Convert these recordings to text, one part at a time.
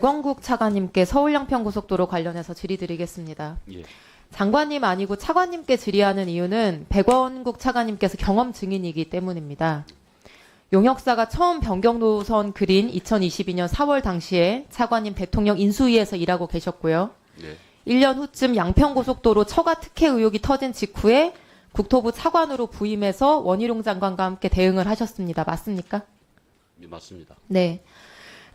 백원국 차관님께 서울 양평고속도로 관련해서 질의드리겠습니다. 예. 장관님 아니고 차관님께 질의하는 이유는 백원국 차관님께서 경험 증인이기 때문입니다. 용역사가 처음 변경 노선 그린 2022년 4월 당시에 차관님 대통령 인수위에서 일하고 계셨고요. 네. 1년 후쯤 양평고속도로 처가 특혜 의혹이 터진 직후에 국토부 차관으로 부임해서 원희룡 장관과 함께 대응을 하셨습니다. 맞습니까? 예, 맞습니다. 네.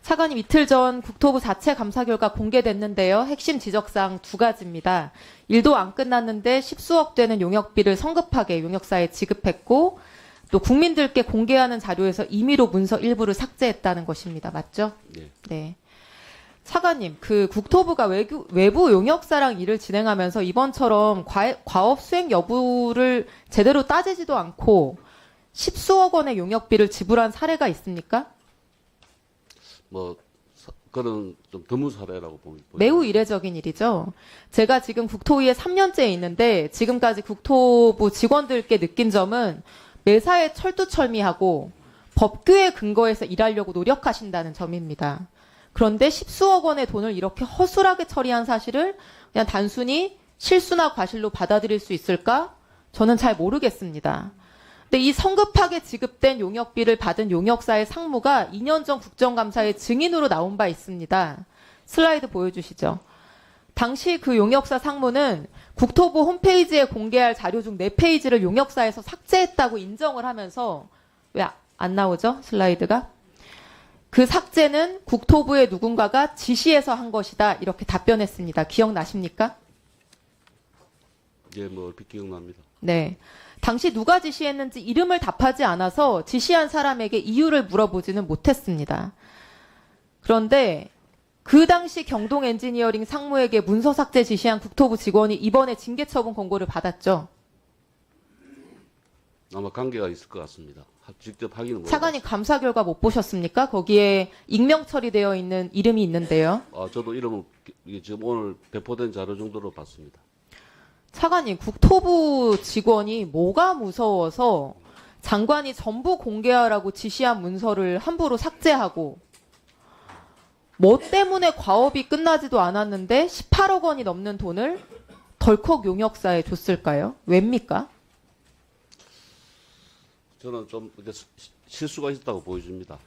차관님 이틀 전 국토부 자체 감사 결과 공개됐는데요. 핵심 지적사항 두 가지입니다. 일도 안 끝났는데 10수억 되는 용역비를 성급하게 용역사에 지급했고 또 국민들께 공개하는 자료에서 임의로 문서 일부를 삭제했다는 것입니다. 맞죠? 네. 네. 차관님, 국토부가 외부 용역사랑 일을 진행하면서 이번처럼 과업 수행 여부를 제대로 따지지도 않고 10수억 원의 용역비를 지불한 사례가 있습니까? 그런 좀 드문 사례라고 보입니다. 매우 이례적인 일이죠. 제가 지금 국토위에 3년째 있는데 지금까지 국토부 직원들께 느낀 점은 매사에 철두철미하고 법규에 근거해서 일하려고 노력하신다는 점입니다. 그런데 10수억 원의 돈을 이렇게 허술하게 처리한 사실을 그냥 단순히 실수나 과실로 받아들일 수 있을까? 저는 잘 모르겠습니다. 근데 이 성급하게 지급된 용역비를 받은 용역사의 상무가 2년 전 국정감사에 증인으로 나온 바 있습니다. 슬라이드 보여주시죠. 당시 그 용역사 상무는 국토부 홈페이지에 공개할 자료 중 4페이지를 용역사에서 삭제했다고 인정을 하면서 왜 안 나오죠? 슬라이드가. 그 삭제는 국토부의 누군가가 지시해서 한 것이다. 이렇게 답변했습니다. 기억나십니까? 예, 얼핏 기억납니다. 네. 당시 누가 지시했는지 이름을 답하지 않아서 지시한 사람에게 이유를 물어보지는 못했습니다. 그런데 그 당시 경동 엔지니어링 상무에게 문서 삭제 지시한 국토부 직원이 이번에 징계 처분 권고를 받았죠. 아마 관계가 있을 것 같습니다. 직접 확인은 못 차관님 감사 결과 못 보셨습니까? 거기에 익명 처리되어 있는 이름이 있는데요. 저도 이름을 이게 지금 오늘 배포된 자료 정도로 봤습니다. 차관님, 국토부 직원이 뭐가 무서워서 장관이 전부 공개하라고 지시한 문서를 함부로 삭제하고 뭐 때문에 과업이 끝나지도 않았는데 18억 원이 넘는 돈을 덜컥 용역사에 줬을까요? 왜입니까? 저는 좀 이렇게 실수가 있었다고 보여집니다.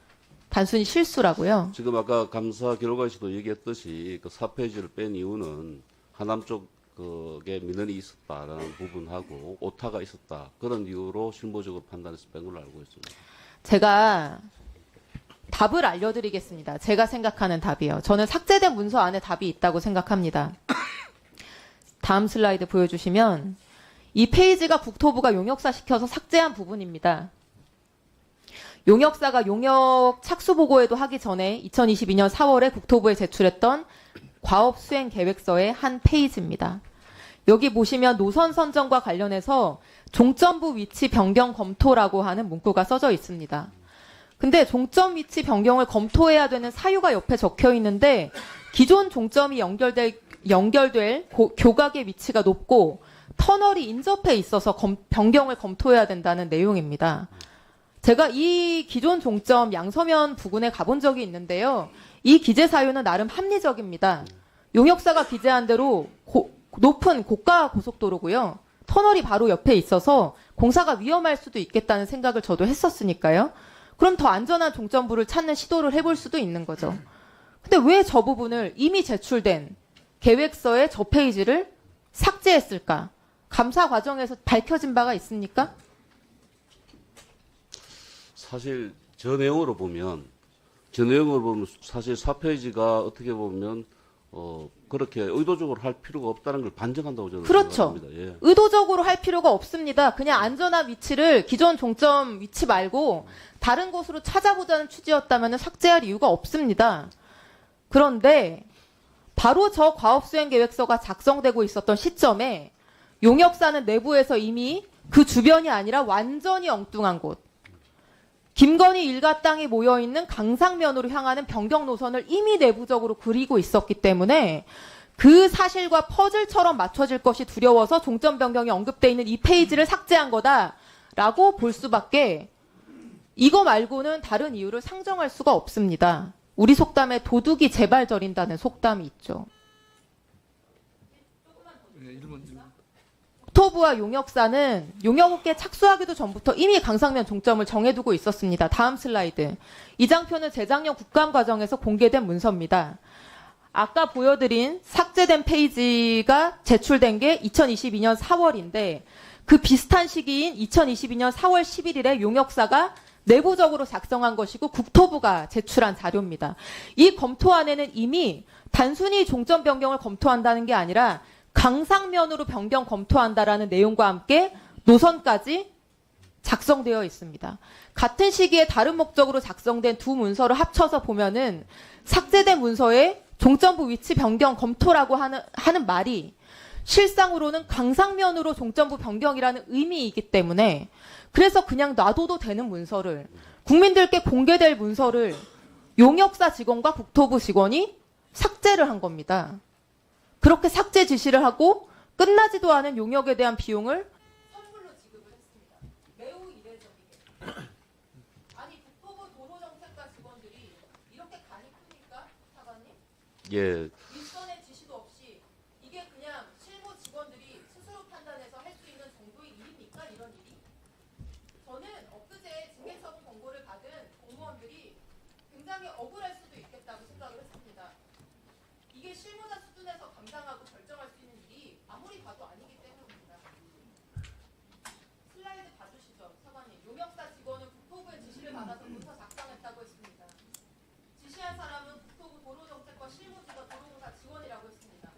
단순히 실수라고요? 지금 아까 감사 결과에서도 얘기했듯이 그 4페이지를 뺀 이유는 하남 쪽에 민원이 있었다라는 부분하고 오타가 있었다. 그런 이유로 실무적으로 판단해서 뺀 걸로 알고 있습니다. 제가 답을 알려드리겠습니다. 제가 생각하는 답이요. 저는 삭제된 문서 안에 답이 있다고 생각합니다. 다음 슬라이드 보여주시면 이 페이지가 국토부가 용역사 시켜서 삭제한 부분입니다. 용역사가 용역 착수 보고에도 하기 전에 2022년 4월에 국토부에 제출했던 과업 수행 계획서의 한 페이지입니다. 여기 보시면 노선 선정과 관련해서 종점부 위치 변경 검토라고 하는 문구가 써져 있습니다. 근데 종점 위치 변경을 검토해야 되는 사유가 옆에 적혀 있는데 기존 종점이 연결될 교각의 위치가 높고 터널이 인접해 있어서 변경을 검토해야 된다는 내용입니다. 제가 이 기존 종점 양서면 부근에 가본 적이 있는데요. 이 기재 사유는 나름 합리적입니다. 용역사가 기재한 대로 높은 고가 고속도로고요. 터널이 바로 옆에 있어서 공사가 위험할 수도 있겠다는 생각을 저도 했었으니까요. 그럼 더 안전한 종점부를 찾는 시도를 해볼 수도 있는 거죠. 근데 왜 저 부분을 이미 제출된 계획서의 저 페이지를 삭제했을까? 감사 과정에서 밝혀진 바가 있습니까? 사실 저 내용으로 보면 사실 4페이지가 어떻게 보면 그렇게 의도적으로 할 필요가 없다는 걸 반증한다고 저는 그렇죠. 생각합니다. 예. 의도적으로 할 필요가 없습니다. 그냥 안전한 위치를 기존 종점 위치 말고 다른 곳으로 찾아보자는 취지였다면 삭제할 이유가 없습니다. 그런데 바로 저 과업수행계획서가 작성되고 있었던 시점에 용역사는 내부에서 이미 그 주변이 아니라 완전히 엉뚱한 곳, 김건희 일가 땅이 모여있는 강상면으로 향하는 변경 노선을 이미 내부적으로 그리고 있었기 때문에 그 사실과 퍼즐처럼 맞춰질 것이 두려워서 종점 변경이 언급되어 있는 이 페이지를 삭제한 거다라고 볼 수밖에 이거 말고는 다른 이유를 상정할 수가 없습니다. 우리 속담에 도둑이 제발 저린다는 속담이 있죠. 국토부와 용역사는 용역업계에 착수하기도 전부터 이미 강상면 종점을 정해두고 있었습니다. 다음 슬라이드. 이 장표는 재작년 국감 과정에서 공개된 문서입니다. 아까 보여드린 삭제된 페이지가 제출된 게 2022년 4월인데 그 비슷한 시기인 2022년 4월 11일에 용역사가 내부적으로 작성한 것이고 국토부가 제출한 자료입니다. 이 검토안에는 이미 단순히 종점 변경을 검토한다는 게 아니라 강상면으로 변경 검토한다라는 내용과 함께 노선까지 작성되어 있습니다. 같은 시기에 다른 목적으로 작성된 두 문서를 합쳐서 보면은 삭제된 문서에 종점부 위치 변경 검토라고 하는 말이 실상으로는 강상면으로 종점부 변경이라는 의미이기 때문에 그래서 그냥 놔둬도 되는 문서를 국민들께 공개될 문서를 용역사 직원과 국토부 직원이 삭제를 한 겁니다. 그렇게 삭제 지시를 하고 끝나지도 않은 용역에 대한 비용을 선불로 지급을 했습니다. 매우 이례적이게. 아니 국토부 도로정책과 직원들이 이렇게 간이 큽니까? 사관님? 예, 일선의 지시도 없이 이게 그냥 실무 직원들이 스스로 판단해서 할 수 있는 정도의 일입니까? 이런 일이? 저는 엊그제 징계처분 권고를 받은 공무원들이 굉장히 억울할 수도 있겠다고 생각을 했습니다. 이게 실무자 수준에서 감당하고 결정할 수 있는 일이 아무리 봐도 아니기 때문입니다. 슬라이드 봐주시죠, 사관님. 용역사 직원은 국토부의 지시를 받아서 문서 작성했다고 했습니다. 지시한 사람은 국토부 도로정책과 실무지가 도로공사 직원이라고 했습니다.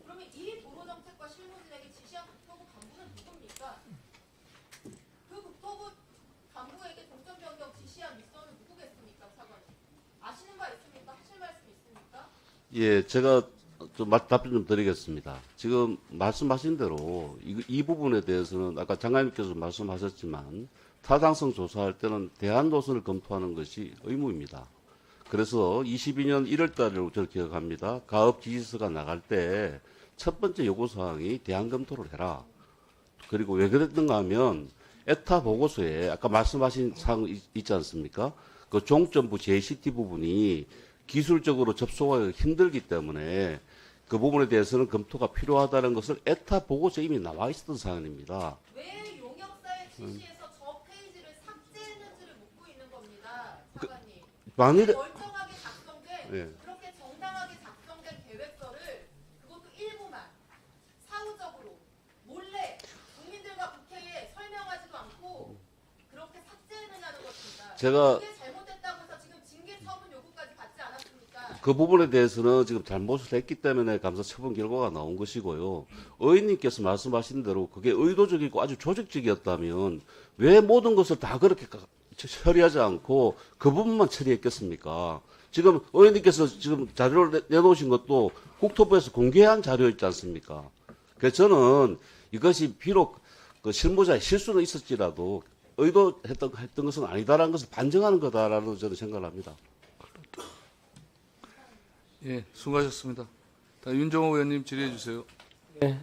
그러면 이 도로정책과 실무진에게 지시한 국토부 간부는 누굽니까? 그 국토부 간부에게 종점 변경 지시한 윗선은 누구겠습니까, 사관님? 아시는 바 있습니까? 하실 말씀 있습니까? 예, 제가 좀 답변 좀 드리겠습니다. 지금 말씀하신 대로 이 부분에 대해서는 아까 장관님께서 말씀하셨지만 타당성 조사할 때는 대안 노선을 검토하는 것이 의무입니다. 그래서 22년 1월 달을 저는 기억합니다. 가업 지시서가 나갈 때 첫 번째 요구사항이 대안 검토를 해라. 그리고 왜 그랬는가 하면 에타 보고서에 아까 말씀하신 사항 있지 않습니까? 그 종점부 JCT 부분이 기술적으로 접속하기 힘들기 때문에 그 부분에 대해서는 검토가 필요하다는 것을 에타 보고서에 이미 나와 있었던 사안입니다. 왜 용역사의 지시에서 저 페이지를 삭제했는지를 묻고 있는 겁니다, 사관님. 만일에 멀쩡하게 작성된 예. 그렇게 정당하게 작성된 계획서를 그것도 일부만 사후적으로 몰래 국민들과 국회에 설명하지도 않고 그렇게 삭제했느냐는 것입니다. 제가 그게 잘못됐다고 해서 지금 징계 처분 요구까지 받지 않았습니까? 그 부분에 대해서는 지금 잘못을 했기 때문에 감사 처분 결과가 나온 것이고요. 의원님께서 말씀하신 대로 그게 의도적이고 아주 조직적이었다면 왜 모든 것을 다 그렇게 처리하지 않고 그 부분만 처리했겠습니까? 지금 의원님께서 지금 자료를 내놓으신 것도 국토부에서 공개한 자료 있지 않습니까? 그래서 저는 이것이 비록 그 실무자의 실수는 있었지라도 의도했던 것은 아니다라는 것을 반증하는 거다라는 저는 생각을 합니다. 예, 수고하셨습니다. 윤정호 의원님 질의해 주세요. 네,